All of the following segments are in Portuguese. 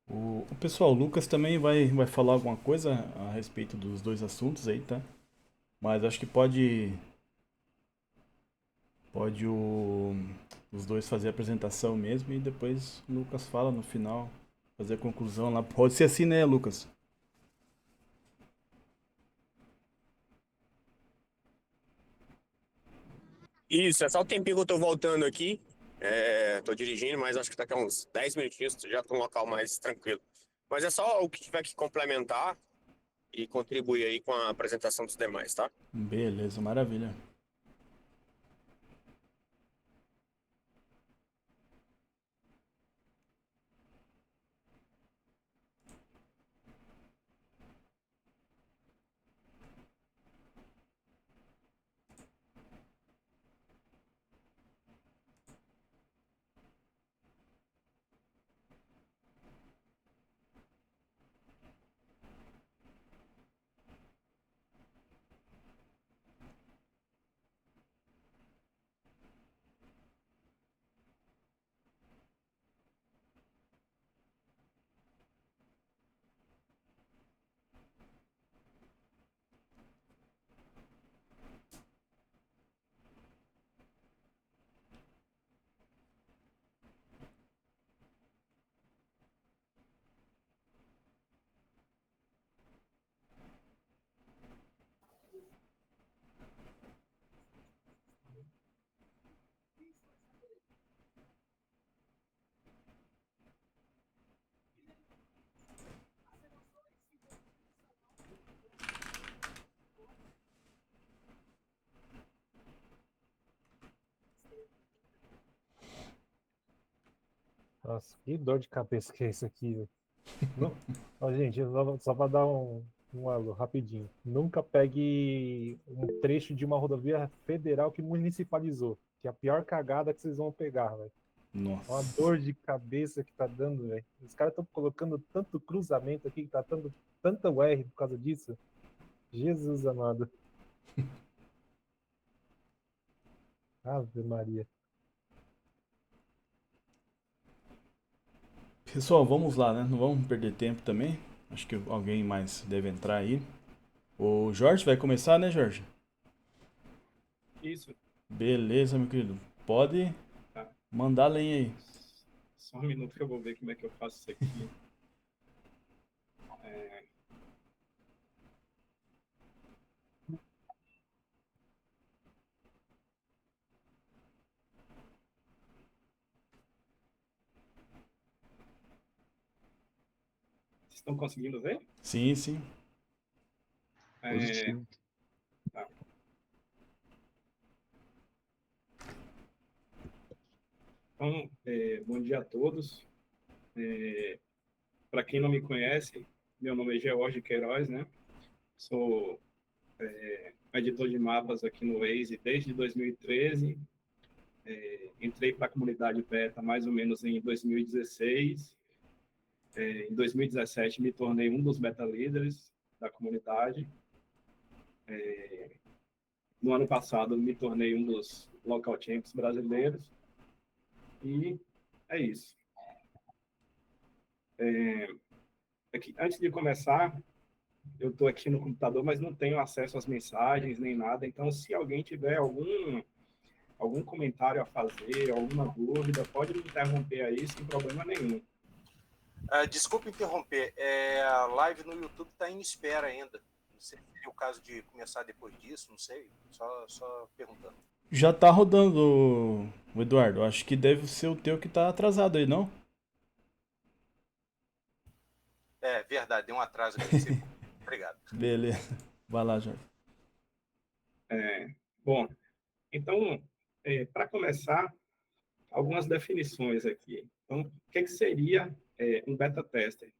O pessoal, o Lucas também vai falar alguma coisa a respeito dos dois assuntos aí, tá? Mas acho que pode os dois fazer a apresentação mesmo e depois o Lucas fala no final, fazer a conclusão lá. Pode ser assim, né, Lucas? Isso, é só o tempinho que eu tô voltando aqui. Tô dirigindo, mas acho que daqui a uns 10 minutinhos já tô num local mais tranquilo. Mas é só o que tiver que complementar e contribuir aí com a apresentação dos demais, tá? Beleza, maravilha. Nossa, que dor de cabeça que é isso aqui, velho. Não, ó, gente, só para dar um alô rapidinho. Nunca pegue um trecho de uma rodovia federal que municipalizou, que é a pior cagada que vocês vão pegar, velho. É uma Nossa. dor de cabeça que tá dando, velho. Os caras estão colocando tanto cruzamento aqui que tá dando tanta UR por causa disso. Jesus amado. Ave Maria. Pessoal, vamos lá, né? Não vamos perder tempo também. Acho que alguém mais deve entrar aí. O Jorge vai começar, né, Jorge? Isso, Beleza, meu querido. Pode tá. mandar lenha aí. Só um minuto que eu vou ver como é que eu faço isso aqui. É, vocês estão conseguindo ver? Sim, sim. É, Positivo. tá. Então, bom dia a todos. Para quem não me conhece, meu nome é George Queiroz, né? Sou editor de mapas aqui no Waze desde 2013. Entrei para a comunidade beta mais ou menos em 2016. Em 2017, me tornei um dos beta líderes da comunidade. No ano passado, me tornei um dos local champs brasileiros. E é isso. Aqui, antes de começar, eu estou aqui no computador, mas não tenho acesso às mensagens nem nada. Então, se alguém tiver algum comentário a fazer, alguma dúvida, pode me interromper aí sem problema nenhum. Desculpa interromper, a live no YouTube está em espera ainda. Não sei se seria o caso de começar depois disso, não sei. Só perguntando. Já tá rodando, o Eduardo. Acho que deve ser o teu que tá atrasado aí, não? É verdade, deu um atraso aqui. Obrigado. Beleza. Vai lá, Jorge. Bom, então, para começar, algumas definições aqui. Então, o que seria um beta tester?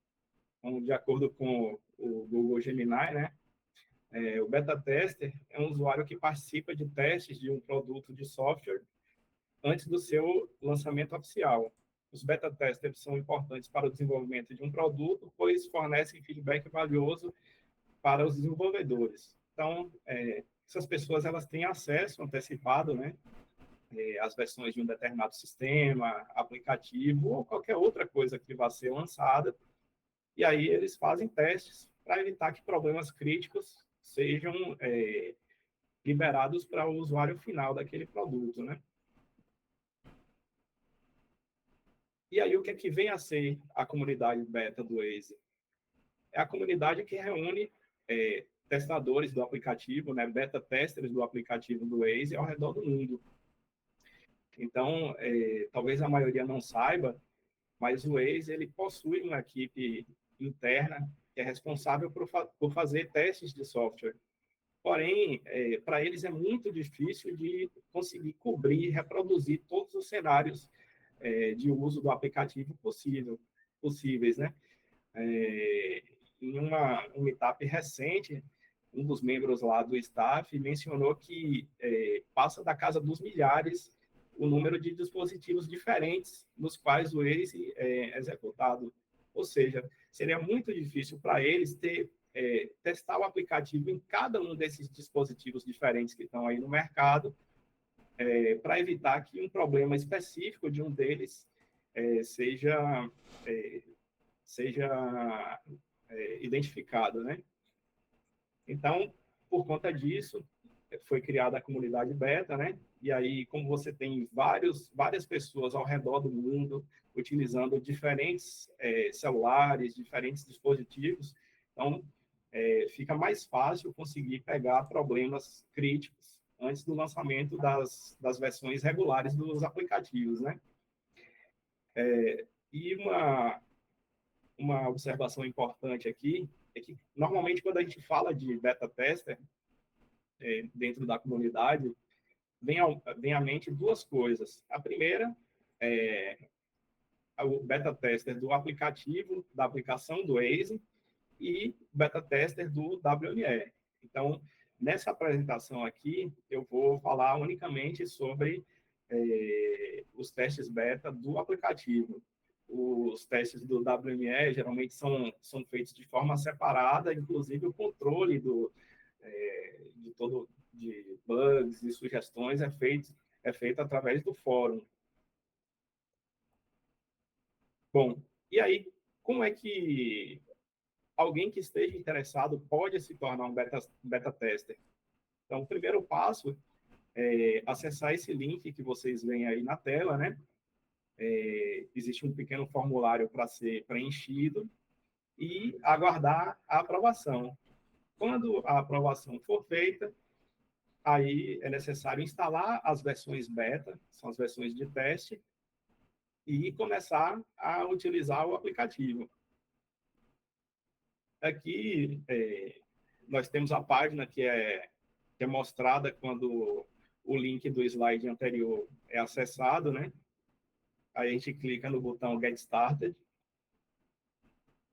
Então, de acordo com o Google Gemini, né? O beta tester é um usuário que participa de testes de um produto de software antes do seu lançamento oficial. Os beta testers são importantes para o desenvolvimento de um produto, pois fornecem feedback valioso para os desenvolvedores. Então, essas pessoas elas têm acesso antecipado, né, às versões de um determinado sistema, aplicativo ou qualquer outra coisa que vá ser lançada e aí eles fazem testes para evitar que problemas críticos sejam liberados para o usuário final daquele produto, né? E aí, o que é que vem a ser a comunidade beta do Waze? É a comunidade que reúne testadores do aplicativo, né, beta testers do aplicativo do Waze ao redor do mundo. Então, talvez a maioria não saiba, mas o Waze ele possui uma equipe interna que é responsável por fazer testes de software. Porém, para eles é muito difícil de conseguir cobrir, reproduzir todos os cenários de uso do aplicativo possíveis, né? Em um meetup recente, um dos membros lá do staff mencionou que passa da casa dos milhares o número de dispositivos diferentes nos quais o Waze é executado. Ou seja, seria muito difícil para eles testar o aplicativo em cada um desses dispositivos diferentes que estão aí no mercado, para evitar que um problema específico de um deles seja identificado, né? Então, por conta disso, foi criada a comunidade beta, né? E aí, como você tem várias pessoas ao redor do mundo utilizando diferentes celulares, diferentes dispositivos, então fica mais fácil conseguir pegar problemas críticos antes do lançamento das versões regulares dos aplicativos, né? E uma observação importante aqui é que, normalmente, quando a gente fala de beta tester dentro da comunidade, vem à mente duas coisas. A primeira é o beta tester do aplicativo, da aplicação do Waze, e beta tester do WME. Então, nessa apresentação aqui, eu vou falar unicamente sobre os testes beta do aplicativo. Os testes do WME geralmente são feitos de forma separada, inclusive o controle de bugs e sugestões é feito através do fórum. Bom, e aí, como é que alguém que esteja interessado pode se tornar um beta tester? Então, o primeiro passo é acessar esse link que vocês veem aí na tela, né? Existe um pequeno formulário para ser preenchido e aguardar a aprovação. Quando a aprovação for feita, aí é necessário instalar as versões beta, são as versões de teste, e começar a utilizar o aplicativo. Aqui, nós temos a página que é mostrada quando o link do slide anterior é acessado, né? Aí a gente clica no botão Get Started,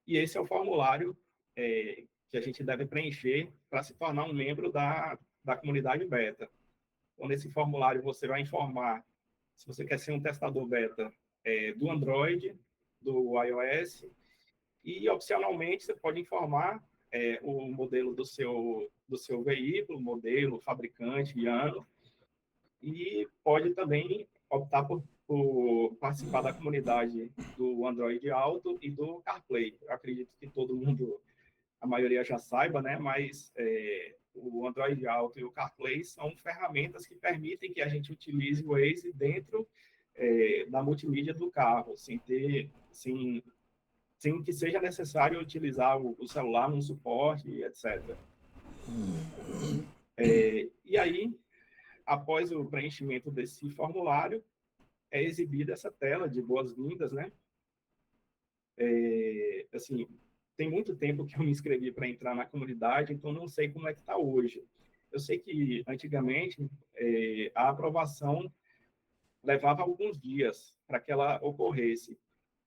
e esse é o formulário que a gente deve preencher para se tornar um membro da comunidade beta. Então, nesse formulário, você vai informar se você quer ser um testador beta do Android, do iOS, e, opcionalmente, você pode informar o modelo do seu veículo, modelo, fabricante e ano, e pode também optar por participar da comunidade do Android Auto e do CarPlay. Eu acredito que todo mundo, a maioria já saiba, né? Mas o Android Auto e o CarPlay são ferramentas que permitem que a gente utilize o Waze dentro da multimídia do carro, sem que seja necessário utilizar o celular num suporte, etc. E aí, após o preenchimento desse formulário, é exibida essa tela de boas-vindas, né? Assim, tem muito tempo que eu me inscrevi para entrar na comunidade, então não sei como é que está hoje. Eu sei que, antigamente, a aprovação levava alguns dias para que ela ocorresse,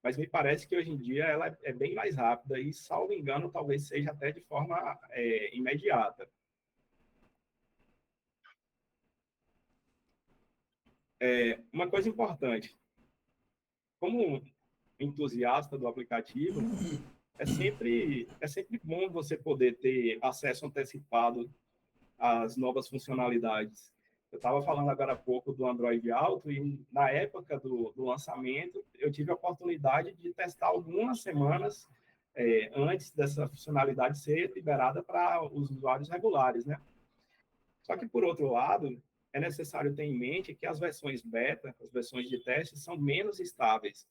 mas me parece que hoje em dia ela é bem mais rápida e, salvo engano, talvez seja até de forma imediata. Uma coisa importante, como entusiasta do aplicativo, é sempre bom você poder ter acesso antecipado às novas funcionalidades. Eu estava falando agora há pouco do Android Auto e, na época do lançamento, eu tive a oportunidade de testar algumas semanas antes dessa funcionalidade ser liberada para os usuários regulares, né? Só que, por outro lado, é necessário ter em mente que as versões beta, as versões de teste, são menos estáveis.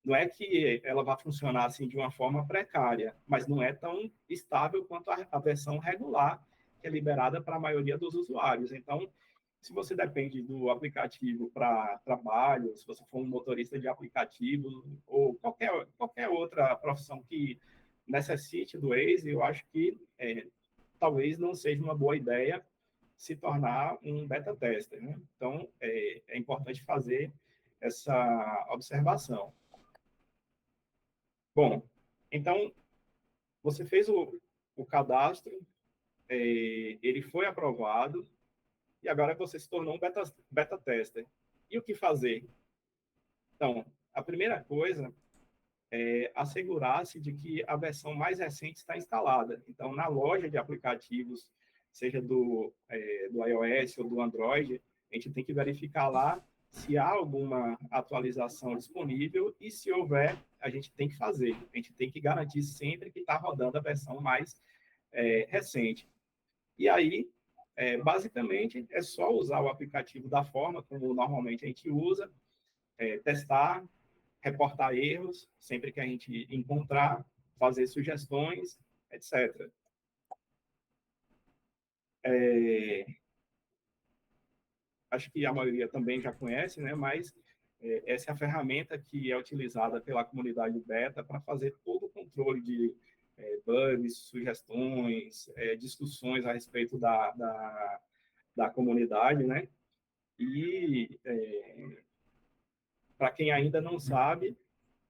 Não é que ela vai funcionar assim de uma forma precária, mas não é tão estável quanto a versão regular, que é liberada para a maioria dos usuários. Então, se você depende do aplicativo para trabalho, se você for um motorista de aplicativo ou qualquer outra profissão que necessite do Waze, eu acho que talvez não seja uma boa ideia se tornar um beta tester, né? Então, é importante fazer essa observação. Bom, então, você fez o cadastro, ele foi aprovado, e agora você se tornou um beta tester. E o que fazer? Então, a primeira coisa é assegurar-se de que a versão mais recente está instalada. Então, na loja de aplicativos, seja do iOS ou do Android, a gente tem que verificar lá se há alguma atualização disponível e, se houver, a gente tem que fazer. A gente tem que garantir sempre que está rodando a versão mais recente. E aí, basicamente, é só usar o aplicativo da forma como normalmente a gente usa, testar, reportar erros sempre que a gente encontrar, fazer sugestões, etc. Acho que a maioria também já conhece, né? Mas essa é a ferramenta que é utilizada pela comunidade beta para fazer todo o controle de bugs, sugestões, discussões a respeito da comunidade, né? E, para quem ainda não sabe,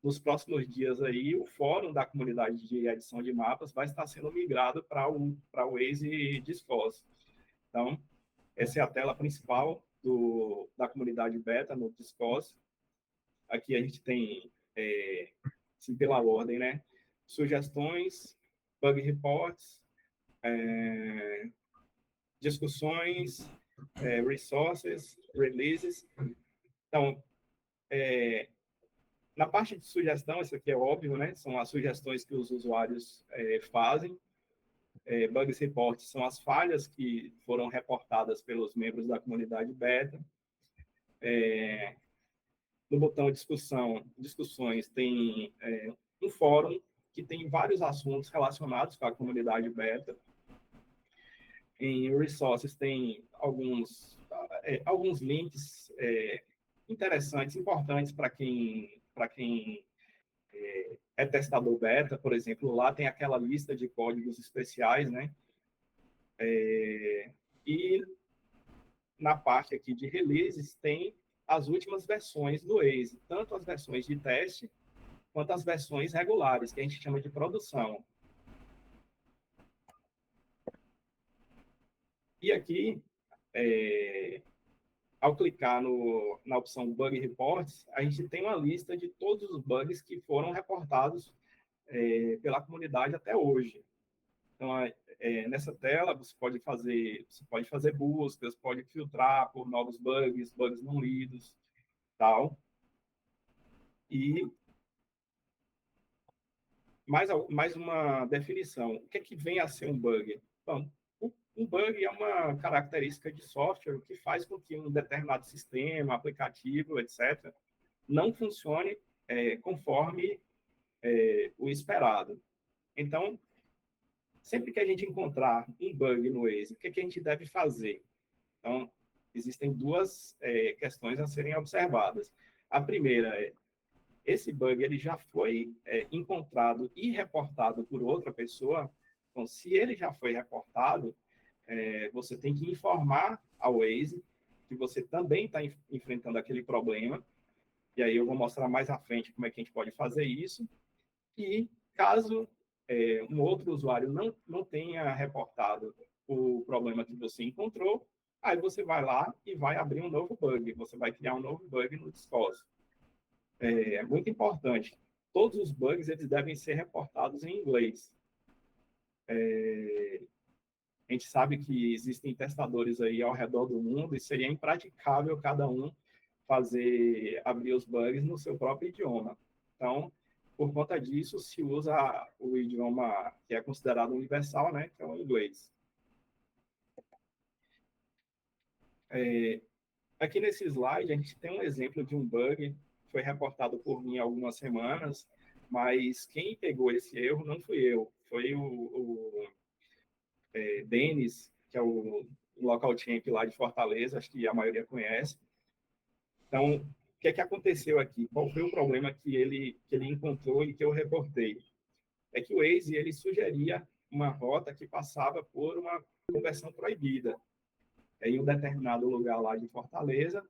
nos próximos dias aí, o fórum da comunidade de edição de mapas vai estar sendo migrado para o Waze Discourse. Então, essa é a tela principal da comunidade beta no Discourse. Aqui a gente tem, assim, pela ordem, né? Sugestões, bug reports, discussões, resources, releases. Então, na parte de sugestão, isso aqui é óbvio, né? São as sugestões que os usuários fazem. Bugs reports são as falhas que foram reportadas pelos membros da comunidade beta. No botão discussões, tem um fórum que tem vários assuntos relacionados com a comunidade beta. Em resources tem alguns links interessantes, importantes para quem é testador beta, por exemplo, lá tem aquela lista de códigos especiais, né? E na parte aqui de releases tem as últimas versões do Waze, tanto as versões de teste quanto as versões regulares, que a gente chama de produção. E aqui, ao clicar na opção Bug Reports, a gente tem uma lista de todos os bugs que foram reportados pela comunidade até hoje. Então, nessa tela, você pode fazer buscas, pode filtrar por novos bugs não lidos, tal. E mais uma definição. O que vem a ser um bug? Bom, um bug é uma característica de software que faz com que um determinado sistema, aplicativo, etc., não funcione conforme o esperado. Então, sempre que a gente encontrar um bug no Waze, o que a gente deve fazer? Então, existem duas questões a serem observadas. A primeira é, esse bug ele já foi encontrado e reportado por outra pessoa. Então, se ele já foi reportado, você tem que informar ao Waze que você também está enfrentando aquele problema. E aí eu vou mostrar mais à frente como é que a gente pode fazer isso. E caso um outro usuário não tenha reportado o problema que você encontrou, aí você vai lá e vai abrir um novo bug. Você vai criar um novo bug no Discourse. É muito importante. Todos os bugs eles devem ser reportados em inglês. A gente sabe que existem testadores aí ao redor do mundo e seria impraticável cada um abrir os bugs no seu próprio idioma. Então, por conta disso, se usa o idioma que é considerado universal, né, que é o inglês. Aqui nesse slide, a gente tem um exemplo de um bug que foi reportado por mim há algumas semanas, mas quem pegou esse erro não fui eu, foi o Denis, que é o local champ lá de Fortaleza, acho que a maioria conhece. Então, o que é que aconteceu aqui? Qual foi o problema que ele encontrou e que eu reportei? É que o Waze ele sugeria uma rota que passava por uma conversão proibida. Em um determinado lugar lá de Fortaleza,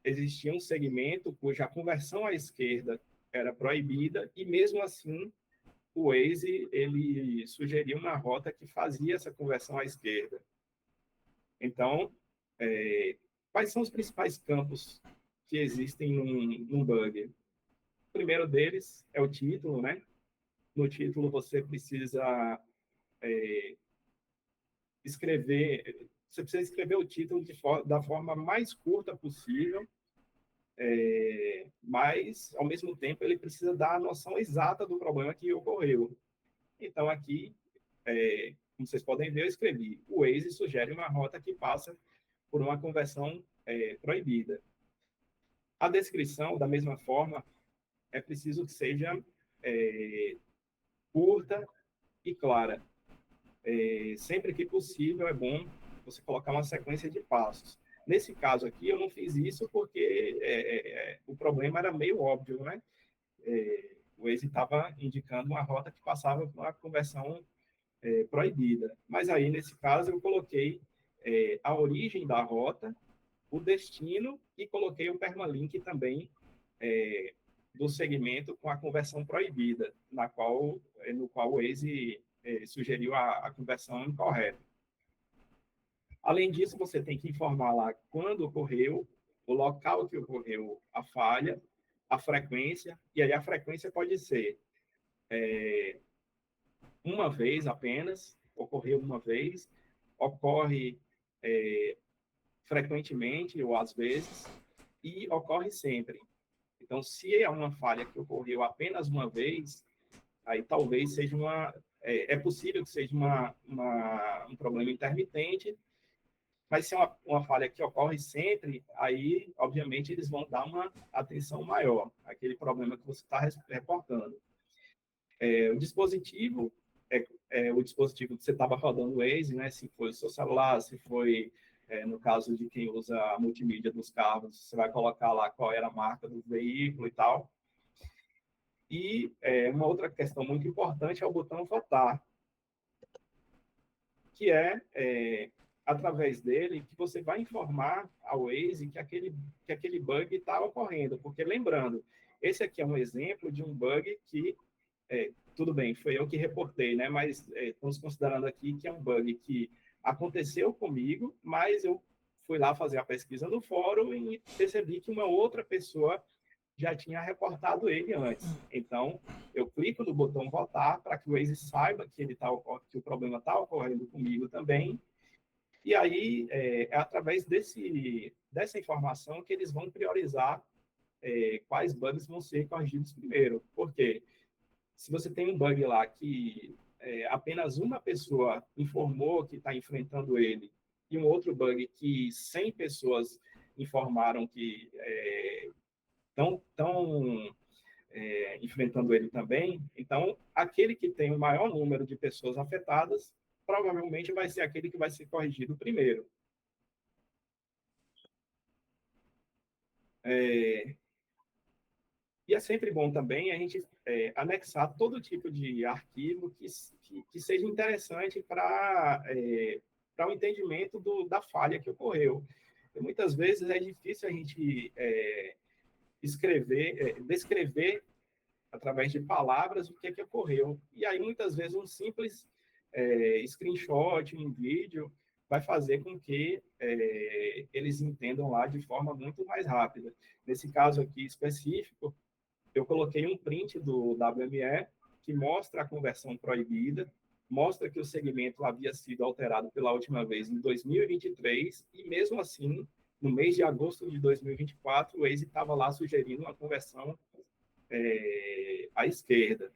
existia um segmento cuja conversão à esquerda era proibida e, mesmo assim, o Waze ele sugeria uma rota que fazia essa conversão à esquerda. Então, quais são os principais campos que existem num bug? O primeiro deles é o título, né? No título você precisa escrever o título da forma mais curta possível, mas, ao mesmo tempo, ele precisa dar a noção exata do problema que ocorreu. Então, aqui, como vocês podem ver, eu escrevi: o Waze sugere uma rota que passa por uma conversão proibida. A descrição, da mesma forma, é preciso que seja curta e clara. Sempre que possível, é bom você colocar uma sequência de passos. Nesse caso aqui, eu não fiz isso porque o problema era meio óbvio, né? O Waze estava indicando uma rota que passava por uma conversão proibida. Mas aí, nesse caso, eu coloquei a origem da rota, o destino e coloquei o permalink também do segmento com a conversão proibida, no qual o Waze sugeriu a conversão incorreta. Além disso, você tem que informar lá quando ocorreu, o local que ocorreu a falha, a frequência, e aí a frequência pode ser uma vez apenas, ocorreu uma vez, ocorre frequentemente ou às vezes, e ocorre sempre. Então, se é uma falha que ocorreu apenas uma vez, aí talvez seja é possível que seja um problema intermitente, mas se é uma falha que ocorre sempre, aí, obviamente, eles vão dar uma atenção maior àquele problema que você está reportando. O dispositivo o dispositivo que você estava rodando o Waze, né? Se foi o seu celular, se foi, no caso de quem usa a multimídia dos carros, você vai colocar lá qual era a marca do veículo e tal. E uma outra questão muito importante é o botão votar, que através dele que você vai informar ao Waze que aquele bug está ocorrendo. Porque, lembrando, esse aqui é um exemplo de um bug que, tudo bem, foi eu que reportei, né? Mas estamos considerando aqui que é um bug que aconteceu comigo, mas eu fui lá fazer a pesquisa no fórum e percebi que uma outra pessoa já tinha reportado ele antes. Então, eu clico no botão votar para que o Waze saiba que o problema está ocorrendo comigo também. E aí, através dessa informação que eles vão priorizar quais bugs vão ser corrigidos primeiro. Por quê? Se você tem um bug lá que apenas uma pessoa informou que está enfrentando ele, e um outro bug que 100 pessoas informaram que estão enfrentando ele também, então, aquele que tem o maior número de pessoas afetadas, provavelmente vai ser aquele que vai ser corrigido primeiro. E é sempre bom também a gente anexar todo tipo de arquivo que seja interessante para o entendimento da falha que ocorreu. E muitas vezes é difícil a gente descrever através de palavras o que ocorreu. E aí, muitas vezes, um simples screenshot, um vídeo, vai fazer com que eles entendam lá de forma muito mais rápida. Nesse caso aqui específico, eu coloquei um print do WME que mostra a conversão proibida, mostra que o segmento havia sido alterado pela última vez em 2023 e, mesmo assim, no mês de agosto de 2024, o Waze estava lá sugerindo uma conversão à esquerda.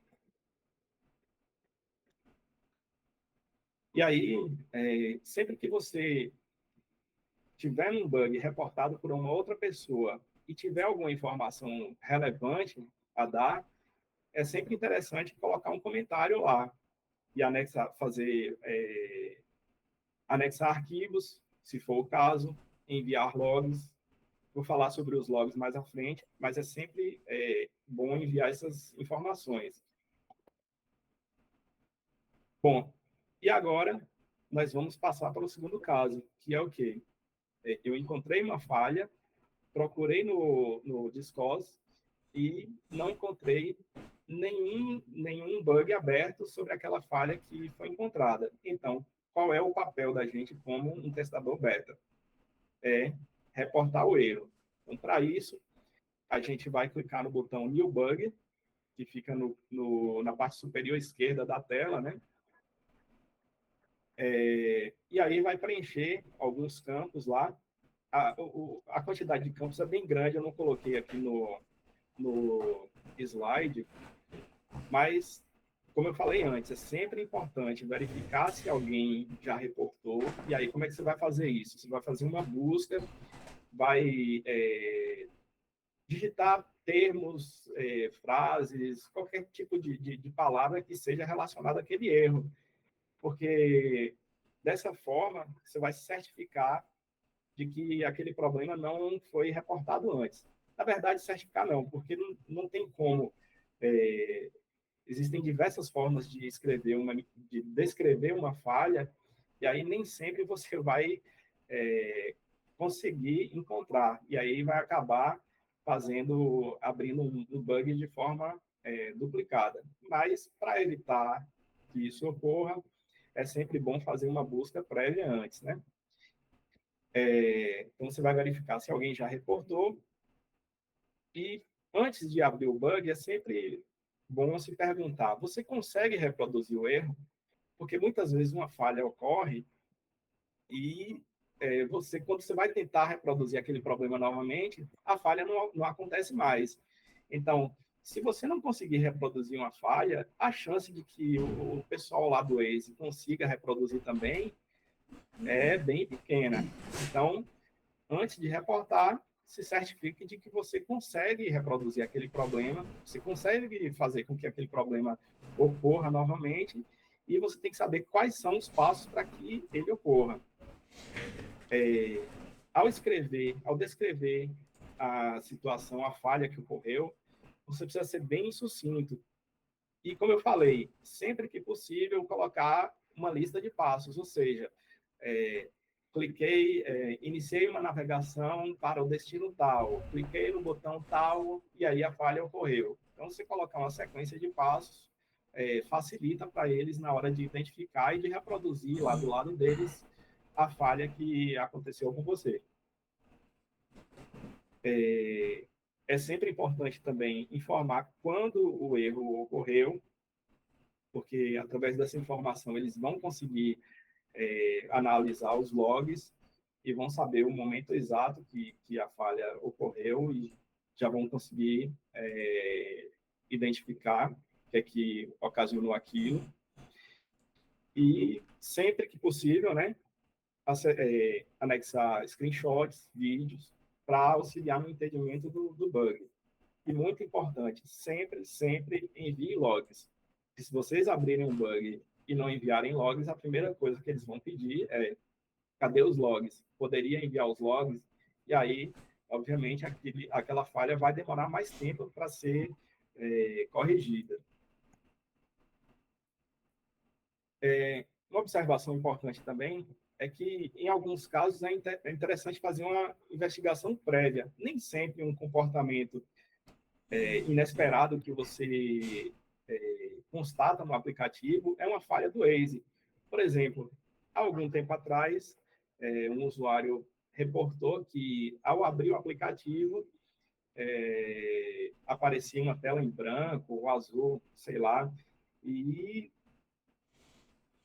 E aí, sempre que você tiver um bug reportado por uma outra pessoa e tiver alguma informação relevante a dar, é sempre interessante colocar um comentário lá e anexar arquivos, se for o caso, enviar logs. Vou falar sobre os logs mais à frente, mas é sempre bom enviar essas informações. Bom, e agora nós vamos passar para o segundo caso, que é o quê? Eu encontrei uma falha, procurei no Discord e não encontrei nenhum bug aberto sobre aquela falha que foi encontrada. Então, qual é o papel da gente como um testador beta? É reportar o erro. Então, para isso, a gente vai clicar no botão New Bug, que fica na parte superior esquerda da tela, né? E aí vai preencher alguns campos lá. A quantidade de campos é bem grande, eu não coloquei aqui no slide, mas, como eu falei antes, é sempre importante verificar se alguém já reportou. E aí, como é que você vai fazer isso? Você vai fazer uma busca, vai digitar termos, frases, qualquer tipo de palavra que seja relacionada àquele erro. Porque, dessa forma, você vai se certificar de que aquele problema não foi reportado antes. Na verdade, certificar não, porque não tem como. Existem diversas formas de descrever uma falha, e aí nem sempre você vai conseguir encontrar, e aí vai acabar abrindo um bug de forma duplicada. Mas, para evitar que isso ocorra, é sempre bom fazer uma busca prévia antes, né? Então, você vai verificar se alguém já reportou, e antes de abrir o bug, é sempre bom se perguntar: você consegue reproduzir o erro? Porque muitas vezes uma falha ocorre e quando você vai tentar reproduzir aquele problema novamente, a falha não acontece mais. Então, se você não conseguir reproduzir uma falha, a chance de que o pessoal lá do Waze consiga reproduzir também é bem pequena. Então, antes de reportar, se certifique de que você consegue reproduzir aquele problema, você consegue fazer com que aquele problema ocorra novamente, e você tem que saber quais são os passos para que ele ocorra. Ao descrever a situação, a falha que ocorreu, você precisa ser bem sucinto. E, como eu falei, sempre que possível, colocar uma lista de passos, ou seja, iniciei uma navegação para o destino tal, cliquei no botão tal e aí a falha ocorreu. Então, se colocar uma sequência de passos, facilita para eles na hora de identificar e de reproduzir lá do lado deles a falha que aconteceu com você. É sempre importante também informar quando o erro ocorreu, porque através dessa informação eles vão conseguir analisar os logs e vão saber o momento exato que a falha ocorreu e já vão conseguir identificar o que é que ocasionou aquilo. E sempre que possível, né, anexar screenshots, vídeos, para auxiliar no entendimento do bug. E muito importante, sempre envie logs. E se vocês abrirem um bug e não enviarem logs, a primeira coisa que eles vão pedir é: cadê os logs? Poderia enviar os logs? E aí, obviamente, aquela falha vai demorar mais tempo para ser corrigida. Uma observação importante também é que, em alguns casos, é interessante fazer uma investigação prévia. Nem sempre um comportamento inesperado que você constata no aplicativo é uma falha do Waze. Por exemplo, há algum tempo atrás, um usuário reportou que, ao abrir o aplicativo, aparecia uma tela em branco ou azul, sei lá, e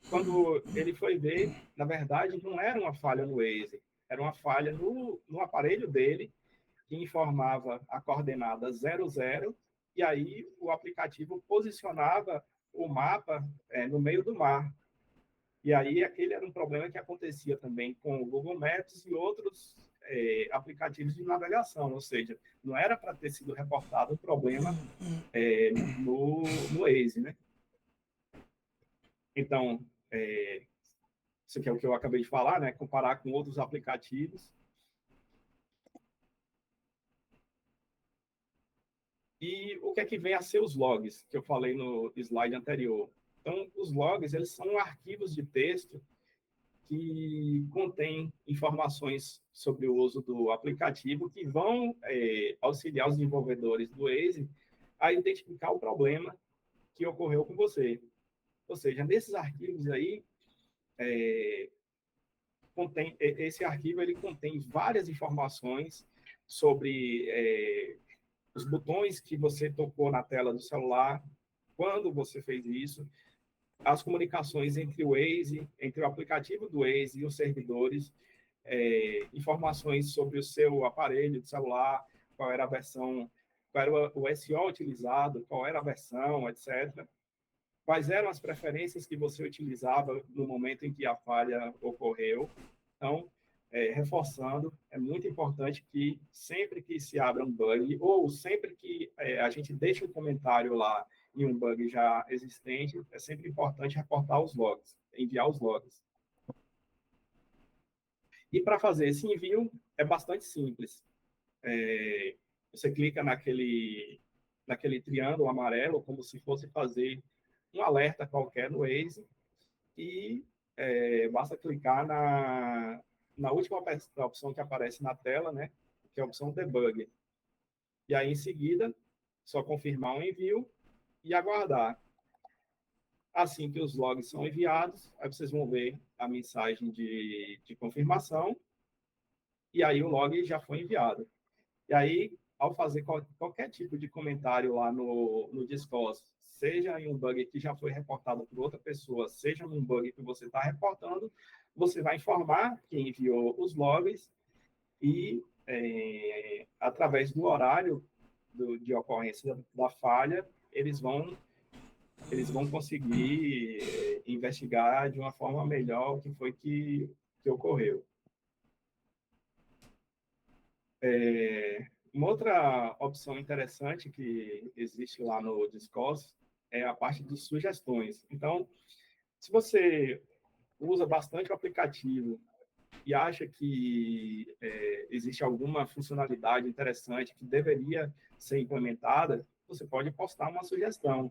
quando ele foi ver, na verdade, não era uma falha no Waze, Era uma falha no aparelho dele, que informava a coordenada 00, e aí o aplicativo posicionava o mapa no meio do mar. E aí aquele era um problema que acontecia também com o Google Maps e outros aplicativos de navegação, ou seja, não era para ter sido reportado o problema no Waze, né? Então, isso aqui é o que eu acabei de falar, né? Comparar com outros aplicativos. E o que é que vem a ser os logs, que eu falei no slide anterior? Então, os logs, eles são arquivos de texto que contêm informações sobre o uso do aplicativo que vão auxiliar os desenvolvedores do Waze a identificar o problema que ocorreu com você. Ou seja, nesses arquivos aí, esse arquivo ele contém várias informações sobre os botões que você tocou na tela do celular, quando você fez isso, as comunicações entre o Waze, entre o aplicativo do Waze e os servidores, informações sobre o seu aparelho de celular, qual era a versão, qual era o SEO utilizado, qual era a versão, etc. Quais eram as preferências que você utilizava no momento em que a falha ocorreu. Então, reforçando, é muito importante que sempre que se abra um bug, ou sempre que a gente deixa um comentário lá em um bug já existente, é sempre importante reportar os logs, enviar os logs. E para fazer esse envio, é bastante simples. Você clica naquele triângulo amarelo, como se fosse fazer um alerta qualquer no Waze, e basta clicar na última opção que aparece na tela, né, que é a opção Debug. E aí, em seguida, só confirmar o envio e aguardar. Assim que os logs são enviados, aí vocês vão ver a mensagem de confirmação, e aí o log já foi enviado. E aí, ao fazer qualquer tipo de comentário lá no Discord, seja em um bug que já foi reportado por outra pessoa, seja num bug que você está reportando, você vai informar quem enviou os logs e, através do horário de ocorrência da falha, eles vão conseguir investigar de uma forma melhor o que foi que ocorreu. Uma outra opção interessante que existe lá no Discord é a parte de sugestões. Então, se você usa bastante o aplicativo e acha que existe alguma funcionalidade interessante que deveria ser implementada, você pode postar uma sugestão.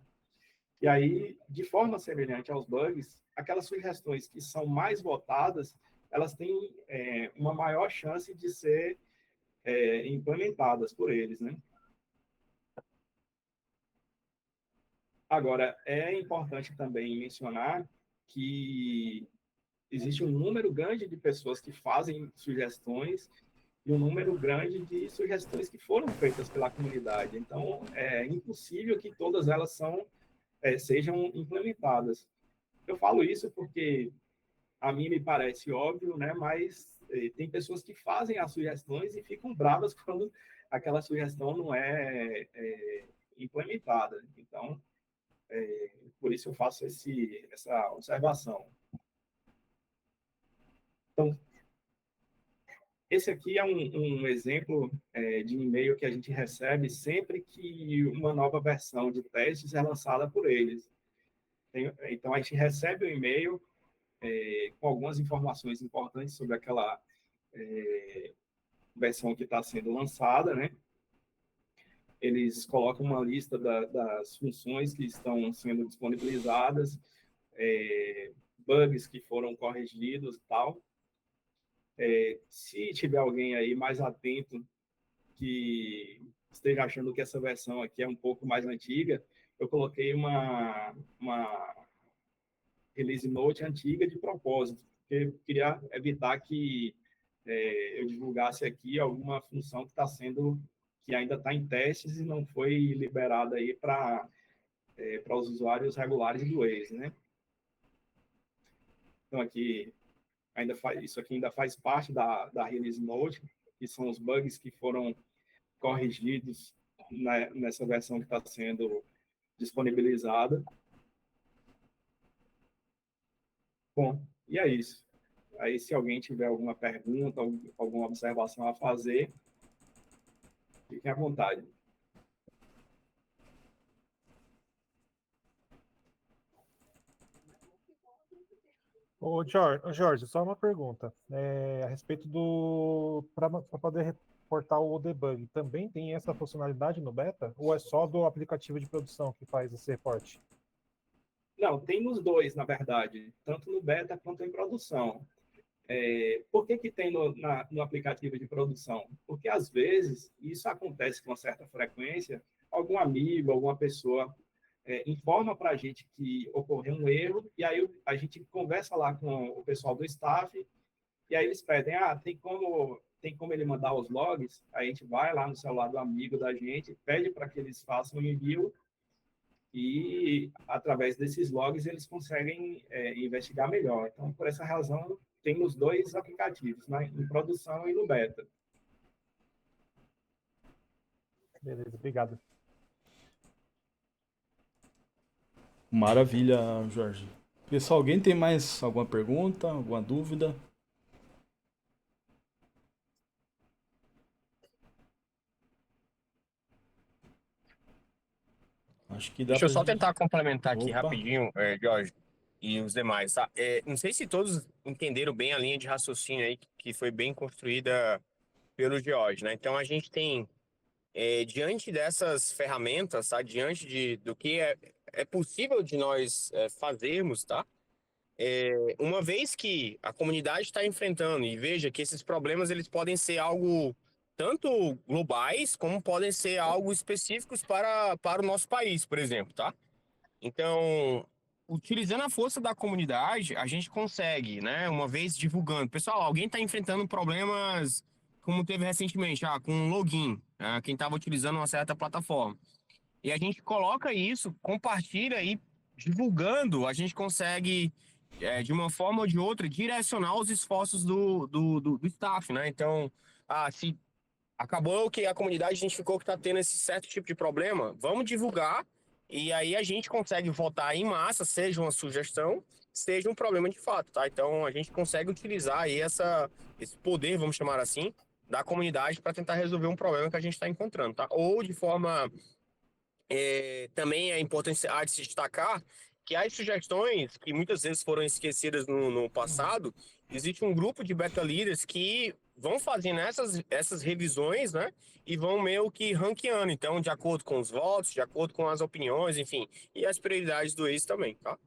E aí, de forma semelhante aos bugs, aquelas sugestões que são mais votadas, elas têm uma maior chance de ser implementadas por eles, né? Agora, é importante também mencionar que existe um número grande de pessoas que fazem sugestões e um número grande de sugestões que foram feitas pela comunidade. Então, é impossível que todas elas sejam implementadas. Eu falo isso porque a mim me parece óbvio, né? Mas tem pessoas que fazem as sugestões e ficam bravas quando aquela sugestão não é implementada. Então, por isso eu faço essa observação. Então, esse aqui é um exemplo de e-mail que a gente recebe sempre que uma nova versão de testes é lançada por eles. Então, a gente recebe o e-mail com algumas informações importantes sobre aquela versão que está sendo lançada, né? Eles colocam uma lista das funções que estão sendo disponibilizadas, bugs que foram corrigidos e tal. Se tiver alguém aí mais atento que esteja achando que essa versão aqui é um pouco mais antiga, eu coloquei uma release note antiga de propósito, porque eu queria evitar que eu divulgasse aqui alguma função que ainda está em testes e não foi liberada aí para os usuários regulares do Waze, né? Então, aqui isso aqui ainda faz parte da release note, que são os bugs que foram corrigidos nessa versão que está sendo disponibilizada. Bom, e é isso. Aí, se alguém tiver alguma pergunta, alguma observação a fazer, fiquem à vontade. Ô, Jorge, só uma pergunta. A respeito para poder reportar o debug, também tem essa funcionalidade no beta? Ou é só do aplicativo de produção que faz esse reporte? Não, tem nos dois, na verdade, tanto no beta quanto em produção. Por que tem no aplicativo de produção? Porque, às vezes, isso acontece com uma certa frequência, algum amigo, alguma pessoa informa para a gente que ocorreu um erro, e aí a gente conversa lá com o pessoal do staff, e aí eles pedem, tem como ele mandar os logs? Aí a gente vai lá no celular do amigo da gente, pede para que eles façam o envio, e através desses logs eles conseguem investigar melhor. Então, por essa razão, tem nos dois aplicativos, né? Em produção e no beta. Beleza, obrigado. Maravilha, Jorge. Pessoal, alguém tem mais alguma pergunta, alguma dúvida? Acho que dá Deixa eu pra só gente... tentar complementar aqui Opa. rapidinho, Jorge, e os demais, tá? Não sei se todos entenderam bem a linha de raciocínio aí que foi bem construída pelo George, né? Então a gente tem, diante dessas ferramentas, tá? Diante do que é possível de nós fazermos, tá? Uma vez que a comunidade está enfrentando e veja que esses problemas eles podem ser algo tanto globais como podem ser algo específicos para o nosso país, por exemplo, tá? Então, utilizando a força da comunidade, a gente consegue, né? Uma vez divulgando, pessoal, alguém está enfrentando problemas como teve recentemente, com login, quem estava utilizando uma certa plataforma. E a gente coloca isso, compartilha e divulgando, a gente consegue, de uma forma ou de outra, direcionar os esforços do staff, né? Então, se acabou que a comunidade identificou que está tendo esse certo tipo de problema, vamos divulgar e aí a gente consegue votar em massa, seja uma sugestão, seja um problema de fato, tá? Então, a gente consegue utilizar aí esse poder, vamos chamar assim, da comunidade para tentar resolver um problema que a gente está encontrando, tá? Ou de forma... também é importante se destacar que as sugestões que muitas vezes foram esquecidas no passado, existe um grupo de beta leaders que vão fazendo essas revisões, né? E vão meio que ranqueando, então, de acordo com os votos, de acordo com as opiniões, enfim, e as prioridades do ex também, tá?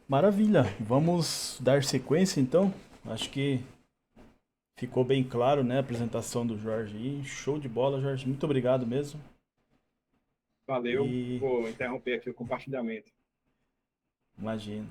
Maravilha. Vamos dar sequência então. Acho que ficou bem claro, né, a apresentação do Jorge aí. Show de bola, Jorge. Muito obrigado mesmo. Valeu, E vou interromper aqui o compartilhamento. imagina.